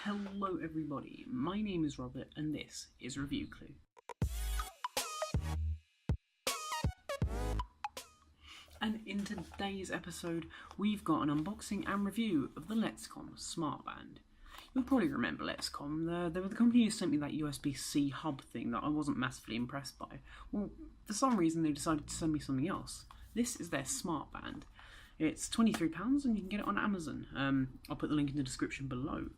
Hello everybody, my name is Robert and this is Review Clue. And in today's episode, we've got an unboxing and review of the Letscom Smart Band. You'll probably remember Letscom. They were the company who sent me that USB-C hub thing that I wasn't massively impressed by. Well, for some reason they decided to send me something else. This is their Smart Band. It's £23 and you can get it on Amazon. I'll put the link in the description below.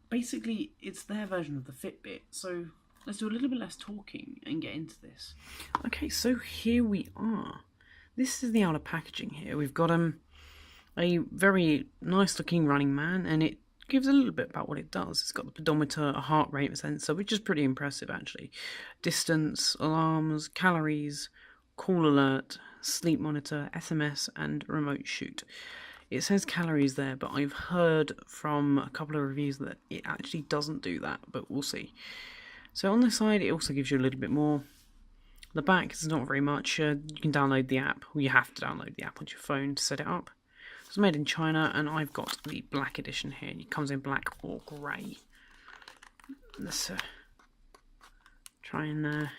Basically, it's their version of the Fitbit, so let's do a little bit less talking and get into this. Okay, so here we are. This is the outer packaging here. We've got a very nice looking running man, and it gives a little bit about what it does. It's got the pedometer, a heart rate sensor, which is pretty impressive actually. Distance, alarms, calories, call alert, sleep monitor, SMS, and remote shoot. It says calories there, but I've heard from a couple of reviews that it actually doesn't do that, but we'll see. So on this side, it also gives you a little bit more. The back is not very much. You can download the app. Well, you have to download the app on your phone to set it up. It's made in China, and I've got the black edition here. It comes in black or grey. Let's try and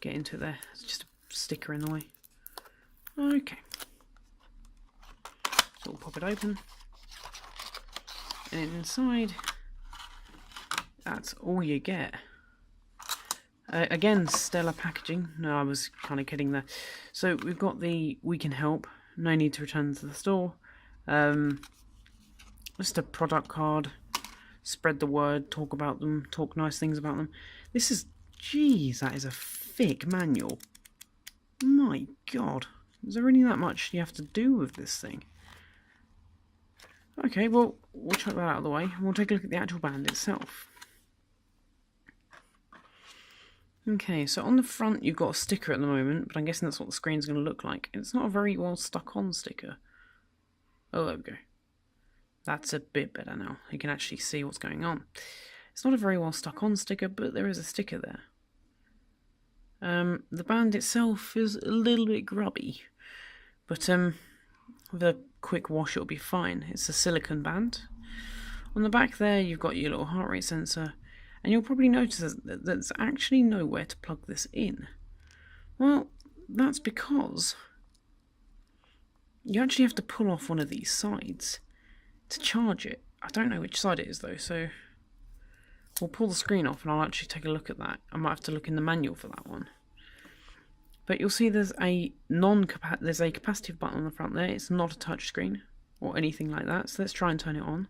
get into there. It's just a sticker in the way. Okay. So we'll pop it open. And inside, that's all you get. Again, stellar packaging. No, I was kind of kidding there. So we've got the "We Can Help," no need to return to the store. Just a product card. Spread the word, talk about them, talk nice things about them. This is, geez, that is a thick manual. My God, is there really that much you have to do with this thing? Okay, well, we'll chuck that out of the way and we'll take a look at the actual band itself. Okay, so on the front you've got a sticker at the moment, but I'm guessing that's what the screen's going to look like. It's not a very well stuck on sticker. Oh, there we go. That's a bit better now. You can actually see what's going on. It's not a very well stuck on sticker, but there is a sticker there. The band itself is a little bit grubby, but with a quick wash it'll be fine. It's a silicone band. On the back there you've got your little heart rate sensor, and you'll probably notice that there's actually nowhere to plug this in. Well, that's because you actually have to pull off one of these sides to charge it. I don't know which side it is though, so we'll pull the screen off and I'll actually take a look at that. I might have to look in the manual for that one. But you'll see there's a capacitive button on the front there. It's not a touch screen or anything like that. So let's try and turn it on.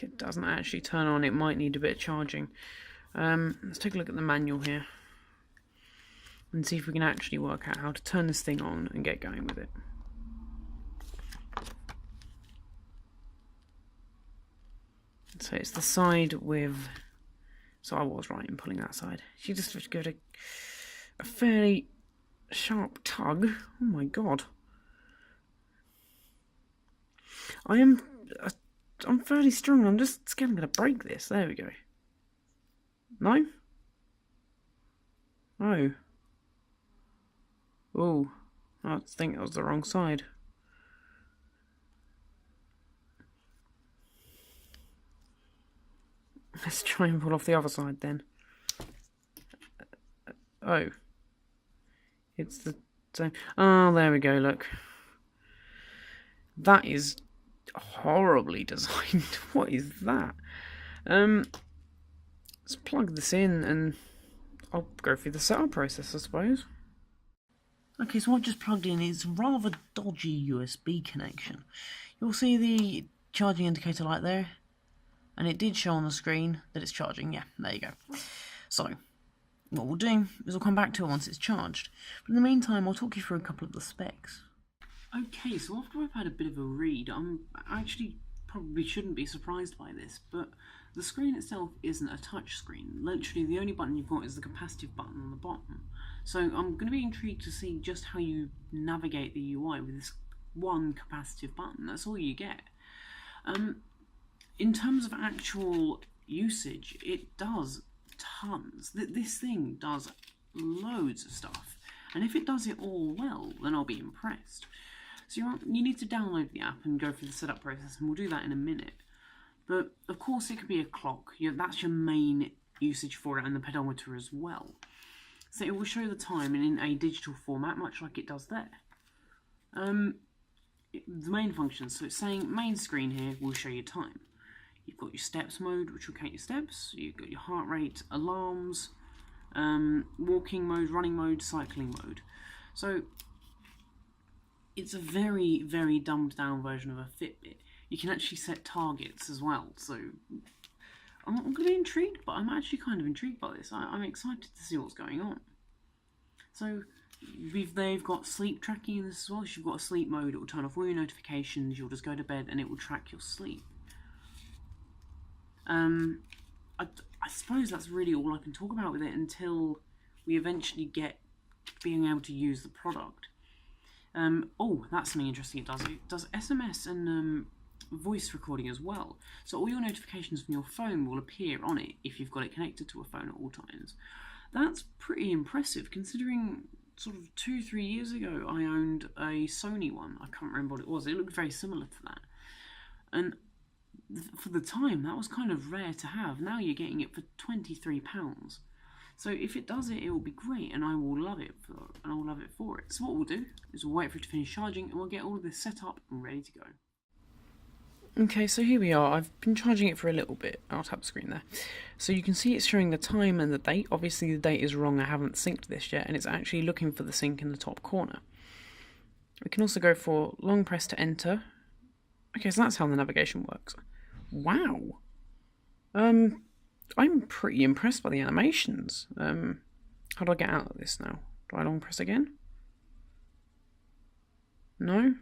It doesn't actually turn on. It might need a bit of charging. Let's take a look at the manual here and see if we can actually work out how to turn this thing on and get going with it. So it's the side with... So I was right in pulling that side. She just have to give it a fairly sharp tug. Oh my God. I'm fairly strong. I'm just scared I'm going to break this. There we go. No? Oh. Oh. I think that was the wrong side. Let's try and pull off the other side then. Oh. It's the same. Oh, there we go, look. That is horribly designed. What is that? Let's plug this in and I'll go through the setup process, I suppose. Okay, so what I've just plugged in is a rather dodgy USB connection. You'll see the charging indicator light there. And it did show on the screen that it's charging. Yeah, there you go. So, what we'll do is we'll come back to it once it's charged. But in the meantime, I'll talk you through a couple of the specs. Okay, so after I've had a bit of a read, I actually probably shouldn't be surprised by this, but the screen itself isn't a touch screen. Literally, the only button you've got is the capacitive button on the bottom. So I'm going to be intrigued to see just how you navigate the UI with this one capacitive button. That's all you get. In terms of actual usage, it does tons. This thing does loads of stuff, and if it does it all well, then I'll be impressed. So you need to download the app and go through the setup process, and we'll do that in a minute. But of course it could be a clock. That's your main usage for it, and the pedometer as well. So it will show the time in a digital format, much like it does there. The main functions, so it's saying main screen here will show you time. You've got your steps mode, which will count your steps. You've got your heart rate, alarms, walking mode, running mode, cycling mode. So it's a very, very dumbed down version of a Fitbit. You can actually set targets as well. So I'm going to be intrigued, but I'm actually kind of intrigued by this. I'm excited to see what's going on. So they've got sleep tracking in this as well. If you've got a sleep mode, it will turn off all your notifications. You'll just go to bed and it will track your sleep. I suppose that's really all I can talk about with it until we eventually get being able to use the product. Oh, that's something interesting it does. It does SMS and voice recording as well. So all your notifications from your phone will appear on it if you've got it connected to a phone at all times. That's pretty impressive considering sort of 2-3 years ago I owned a Sony one. I can't remember what it was. It looked very similar to that. And for the time, that was kind of rare to have. Now you're getting it for £23. So if it does it, it will be great, and I will love it for it. So what we'll do is we'll wait for it to finish charging, and we'll get all of this set up and ready to go. Okay, so here we are. I've been charging it for a little bit. I'll tap the screen there. So you can see it's showing the time and the date. Obviously the date is wrong. I haven't synced this yet, and it's actually looking for the sync in the top corner. We can also go for long press to enter. Okay, so that's how the navigation works. Wow. I'm pretty impressed by the animations. How do I get out of this now? Do I long press again? No?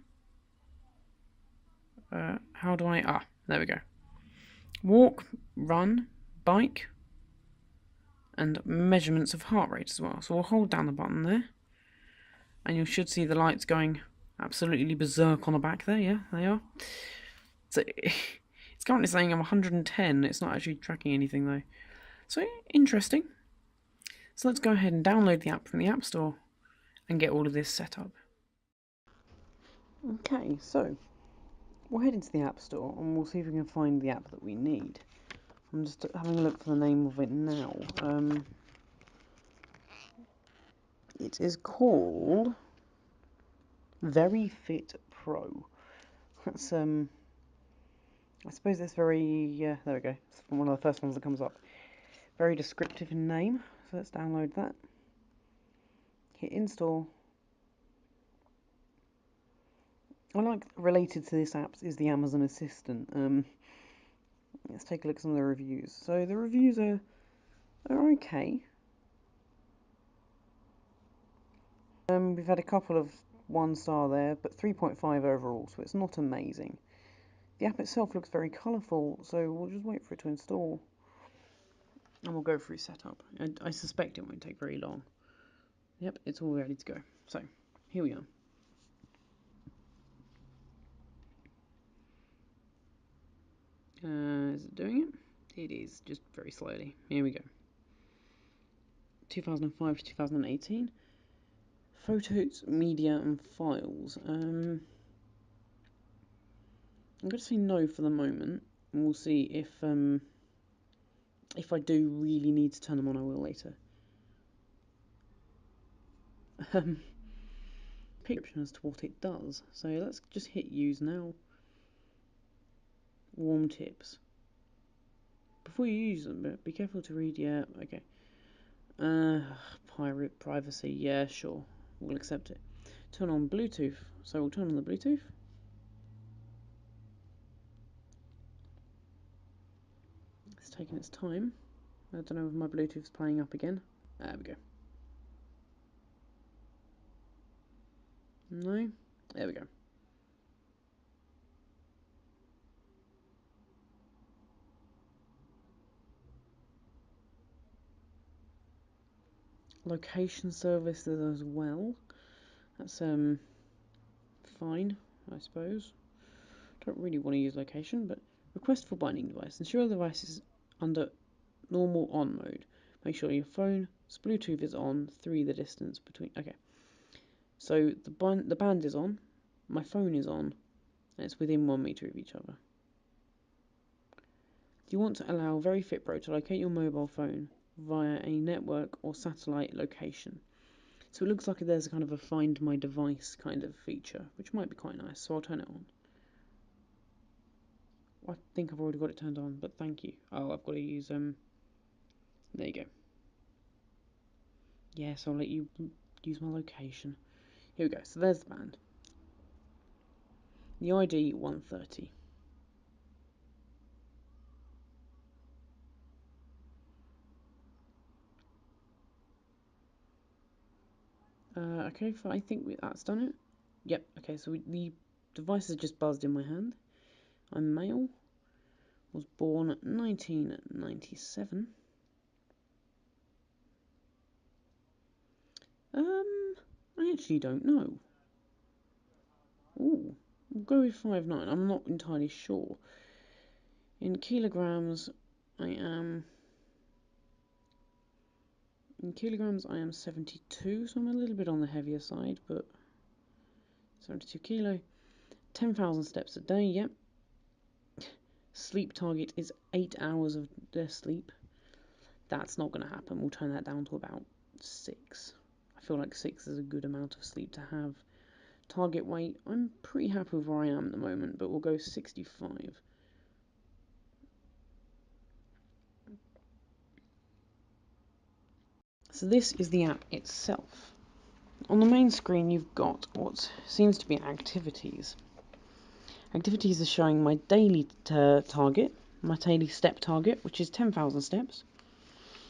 How do I... there we go. Walk, run, bike, and measurements of heart rate as well. So we'll hold down the button there, and you should see the lights going absolutely berserk on the back there. Yeah, they are. So it's currently saying I'm 110. It's not actually tracking anything though. So interesting. So let's go ahead and download the app from the App Store and get all of this set up. Okay, so we'll head into the App Store and we'll see if we can find the app that we need. I'm just having a look for the name of it now. It is called Very Fit Pro. That's I suppose that's very, there we go, it's one of the first ones that comes up. Very descriptive in name, so let's download that. Hit install. I like, related to this app is the Amazon Assistant. Let's take a look at some of the reviews. So the reviews are okay. We've had a couple of 1-star there, but 3.5 overall, so it's not amazing. The app itself looks very colourful, so we'll just wait for it to install and we'll go through setup. I suspect it won't take very long. Yep, it's all ready to go. So, here we are. Is it doing it? It is, just very slowly. Here we go. 2005 to 2018. Photos, media and files. I'm going to say no for the moment, and we'll see if I do really need to turn them on, I will later. Description as to what it does. So let's just hit use now. Warm tips. Before you use them, be careful to read. Yeah, okay. Pirate privacy. Yeah, sure. We'll accept it. Turn on Bluetooth. So we'll turn on the Bluetooth. It's taking its time. I don't know if my Bluetooth's playing up again. There we go. No? There we go. Location services as well. That's fine, I suppose. Don't really want to use location, but request for binding device. Ensure the device is under normal on mode. Make sure your phone's Bluetooth is on. 3 the distance between. Okay. So the band is on. My phone is on, and it's within 1 meter of each other. Do you want to allow Very Fit Pro to locate your mobile phone via a network or satellite location? So it looks like there's kind of a Find My Device kind of feature, which might be quite nice, so I'll turn it on. I think I've already got it turned on, but thank you. Oh, I've got to use, there you go. Yes, I'll let you use my location. Here we go, so there's the band. The ID 130. Okay, I think that's done it. Yep, okay, so the device has just buzzed in my hand. I'm male, was born 1997. I actually don't know. Ooh, we'll go with 5'9". I'm not entirely sure. In kilograms, I am 72, so I'm a little bit on the heavier side, but 72 kilo. 10,000 steps a day, yep. Sleep target is 8 hours of sleep. That's not going to happen. We'll turn that down to about 6. I feel like 6 is a good amount of sleep to have. Target weight, I'm pretty happy with where I am at the moment, but we'll go 65. So this is the app itself. On the main screen you've got what seems to be activities. Activities are showing my daily target, my daily step target, which is 10,000 steps,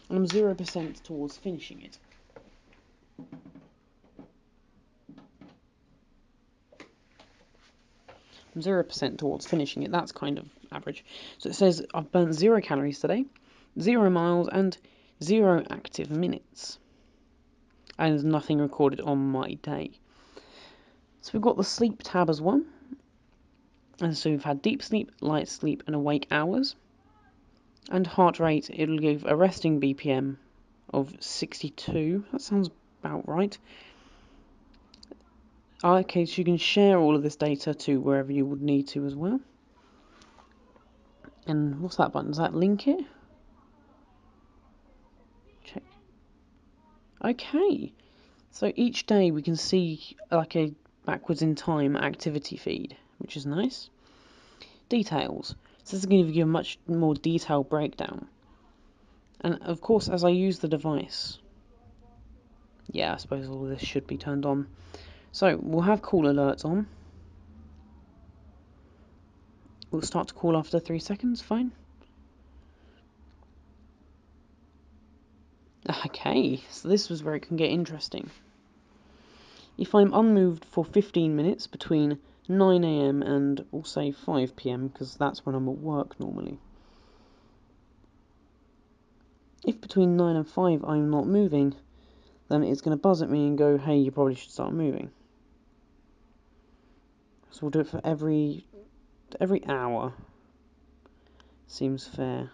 and I'm 0% towards finishing it. I'm 0% towards finishing it, that's kind of average. So it says I've burnt 0 calories today, 0 miles, and 0 active minutes. And there's nothing recorded on my day. So we've got the sleep tab as well. And so we've had deep sleep, light sleep, and awake hours. And heart rate, it'll give a resting BPM of 62. That sounds about right. Okay, so you can share all of this data to wherever you would need to as well. And what's that button? Does that link it? Check. Okay. So each day we can see like a backwards in time activity feed, which is nice. Details. So this is going to give you a much more detailed breakdown. And of course, as I use the device, yeah, I suppose all this should be turned on. So we'll have call alerts on. We'll start to call after 3 seconds, fine. Okay, so this was where it can get interesting. If I'm unmoved for 15 minutes between 9 AM and we'll say 5 PM, because that's when I'm at work normally. If between 9 and 5 I'm not moving, then it's going to buzz at me and go, hey, you probably should start moving. So we'll do it for every hour. Seems fair.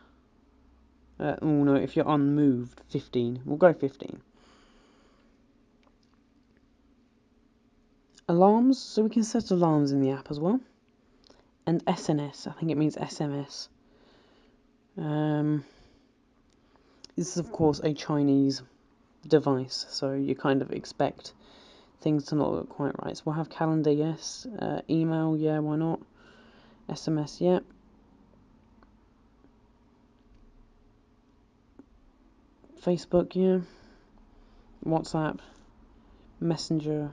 Oh no, if you're unmoved, 15. We'll go 15. Alarms, so we can set alarms in the app as well. And SNS, I think it means SMS. This is of course a Chinese device, so you kind of expect things to not look quite right. So we'll have calendar, yes. Email, yeah, why not? SMS, yeah. Facebook, yeah. WhatsApp, Messenger,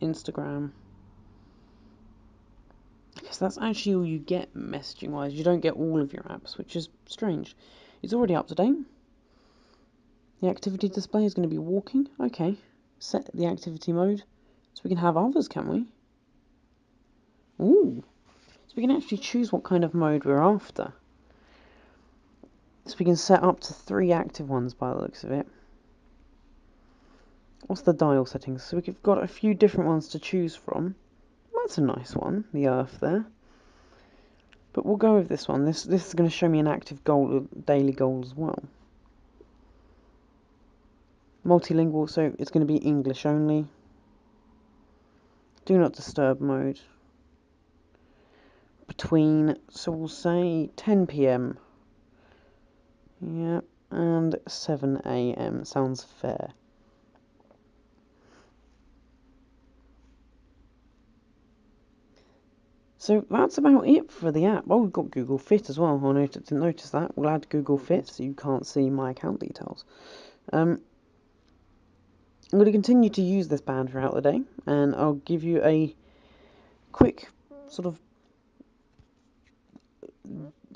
Instagram. I guess that's actually all you get messaging wise. You don't get all of your apps, which is strange. It's already up to date. The activity display is going to be walking. Okay. Set the activity mode. So we can have others, can we? Ooh. So we can actually choose what kind of mode we're after. So we can set up to 3 active ones by the looks of it. What's the dial settings? So we've got a few different ones to choose from. That's a nice one, the Earth there. But we'll go with this one. This is going to show me an active goal, daily goal as well. Multilingual, so it's going to be English only. do not disturb mode between, so we'll say 10 PM, yeah, and 7 AM, sounds fair. So that's about it for the app. Oh, we've got Google Fit as well. I didn't notice that. We'll add Google Fit so you can't see my account details. I'm going to continue to use this band throughout the day, and I'll give you a quick sort of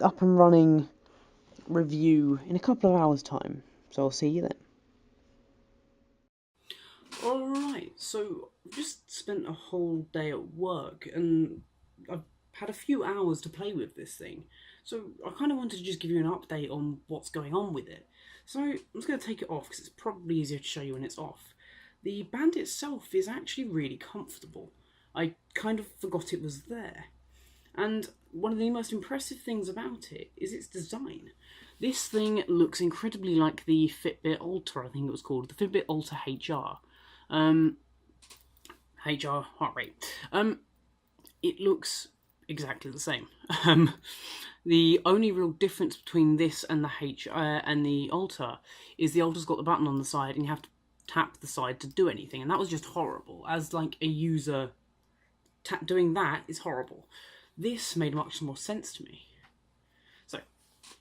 up and running review in a couple of hours' time. So I'll see you then. Alright, so I've just spent a whole day at work and I've had a few hours to play with this thing. So I kind of wanted to just give you an update on what's going on with it. So I'm just going to take it off because it's probably easier to show you when it's off. The band itself is actually really comfortable. I kind of forgot it was there. And one of the most impressive things about it is its design. This thing looks incredibly like the Fitbit Ultra, I think it was called, the Fitbit Ultra HR. HR heart rate. It looks exactly the same. The only real difference between this and the Ultra is the Ultra's got the button on the side and you have to tap the side to do anything, and that was just horrible. As like a user, doing that is horrible. This made much more sense to me. So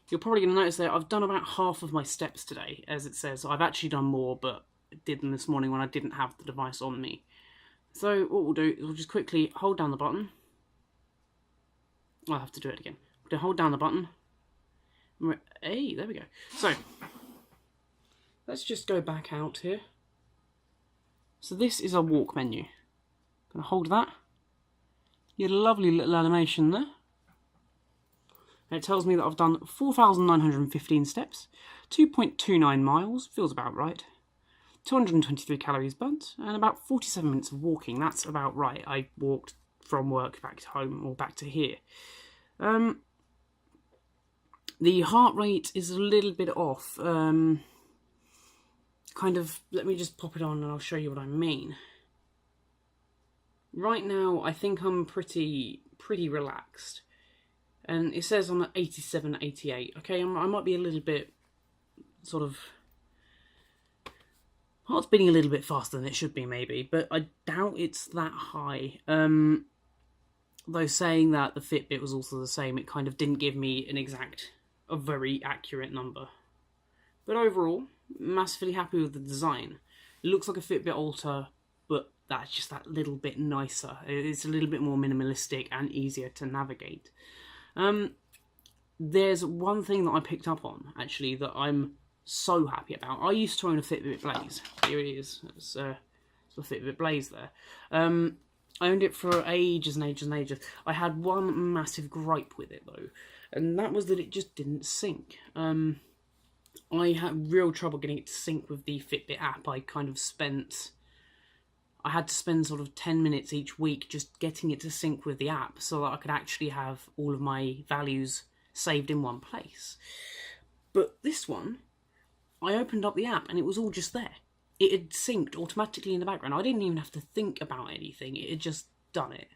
you're probably going to notice that I've done about half of my steps today, as it says. I've actually done more, but I did them this morning when I didn't have the device on me. So what we'll do is we'll just quickly hold down the button. I'll have to do it again. We'll hold down the button. Hey, there we go. So let's just go back out here. So this is our walk menu. Gonna hold that. You get a lovely little animation there. And it tells me that I've done 4,915 steps, 2.29 miles, feels about right, 223 calories burnt, and about 47 minutes of walking. That's about right. I walked from work back to home, or back to here. The heart rate is a little bit off. Kind of, let me just pop it on and I'll show you what I mean. Right now, I think I'm pretty relaxed. And it says I'm at 87, 88. Okay, I might be a little bit, sort of, heart's beating a little bit faster than it should be, maybe. But I doubt it's that high. Though saying that the Fitbit was also the same, it kind of didn't give me a very accurate number. But overall, massively happy with the design. It looks like a Fitbit Ultra, but that's just that little bit nicer. It's a little bit more minimalistic and easier to navigate. There's one thing that I picked up on, actually, that I'm so happy about. I used to own a Fitbit Blaze. Here it is. It's the Fitbit Blaze there. I owned it for ages and ages and ages. I had one massive gripe with it, though, and that was that it just didn't sync. I had real trouble getting it to sync with the Fitbit app. I had to spend sort of 10 minutes each week just getting it to sync with the app so that I could actually have all of my values saved in one place. But this one, I opened up the app and it was all just there. It had synced automatically in the background. I didn't even have to think about anything. It had just done it.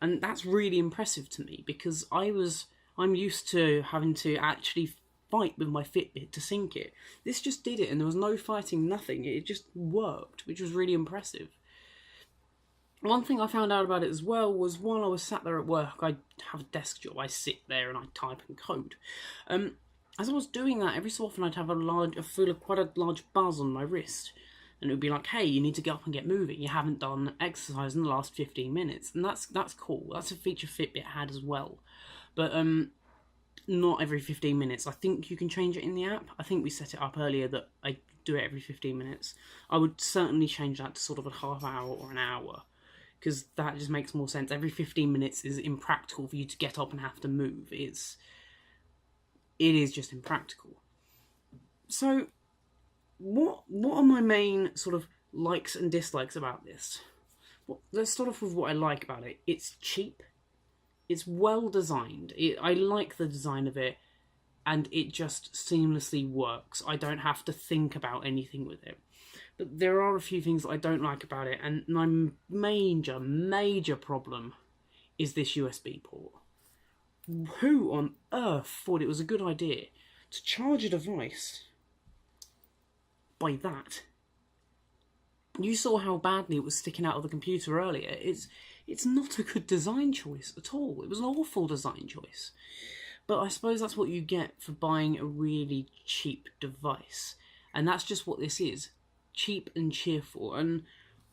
And that's really impressive to me because I'm used to having to actually fight with my Fitbit to sync it. This just did it and there was no fighting, nothing. It just worked, which was really impressive. One thing I found out about it as well was while I was sat there at work, I have a desk job. I sit there and I type and code. As I was doing that, every so often I'd have quite a large buzz on my wrist. And it would be like, hey, you need to get up and get moving. You haven't done exercise in the last 15 minutes. And that's cool. That's a feature Fitbit had as well. But not every 15 minutes. I think you can change it in the app. I think we set it up earlier that I do it every 15 minutes. I would certainly change that to sort of a half hour or an hour, because that just makes more sense. Every 15 minutes is impractical for you to get up and have to move. It is just impractical. So, what are my main sort of likes and dislikes about this? Well, let's start off with what I like about it. It's cheap. It's well designed. I like the design of it, and it just seamlessly works. I don't have to think about anything with it. But there are a few things that I don't like about it, and my major problem is this USB port. Who on earth thought it was a good idea to charge a device by that? You saw how badly it was sticking out of the computer earlier. It's not a good design choice at all. It was an awful design choice. But I suppose that's what you get for buying a really cheap device. And that's just what this is. Cheap and cheerful. And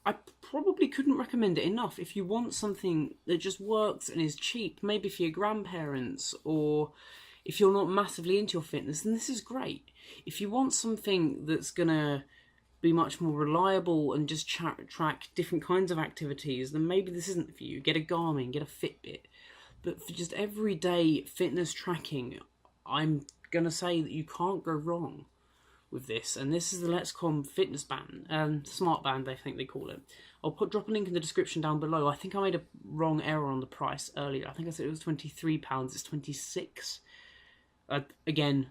I probably couldn't recommend it enough. If you want something that just works and is cheap, maybe for your grandparents, or if you're not massively into your fitness, then this is great. If you want something that's going to be much more reliable and just track different kinds of activities, then maybe this isn't for you. Get a Garmin, get a Fitbit. But for just everyday fitness tracking, I'm going to say that you can't go wrong with this. And this is the Letscom Fitness Band, Smart Band, I think they call it. I'll drop a link in the description down below. I think I made a wrong error on the price earlier. I think I said it was £23, it's 26. Again,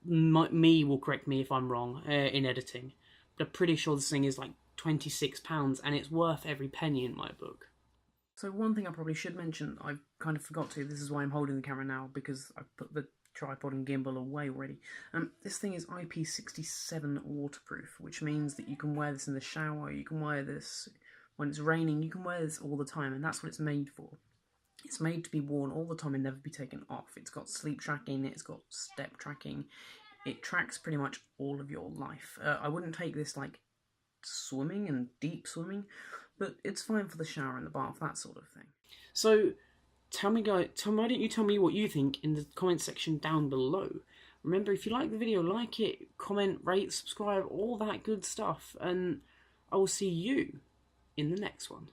me will correct me if I'm wrong in editing. But I'm pretty sure this thing is like £26, and it's worth every penny in my book. So one thing I probably should mention, I kind of forgot to, this is why I'm holding the camera now, because I put the tripod and gimbal away already. This thing is IP67 waterproof, which means that you can wear this in the shower, you can wear this when it's raining, you can wear this all the time, and that's what it's made for. It's made to be worn all the time and never be taken off. It's got sleep tracking, it's got step tracking. It tracks pretty much all of your life. I wouldn't take this like swimming and deep swimming, but it's fine for the shower and the bath, that sort of thing. So tell me, guys, why don't you tell me what you think in the comment section down below. Remember, if you like the video, like it, comment, rate, subscribe, all that good stuff, and I will see you in the next one.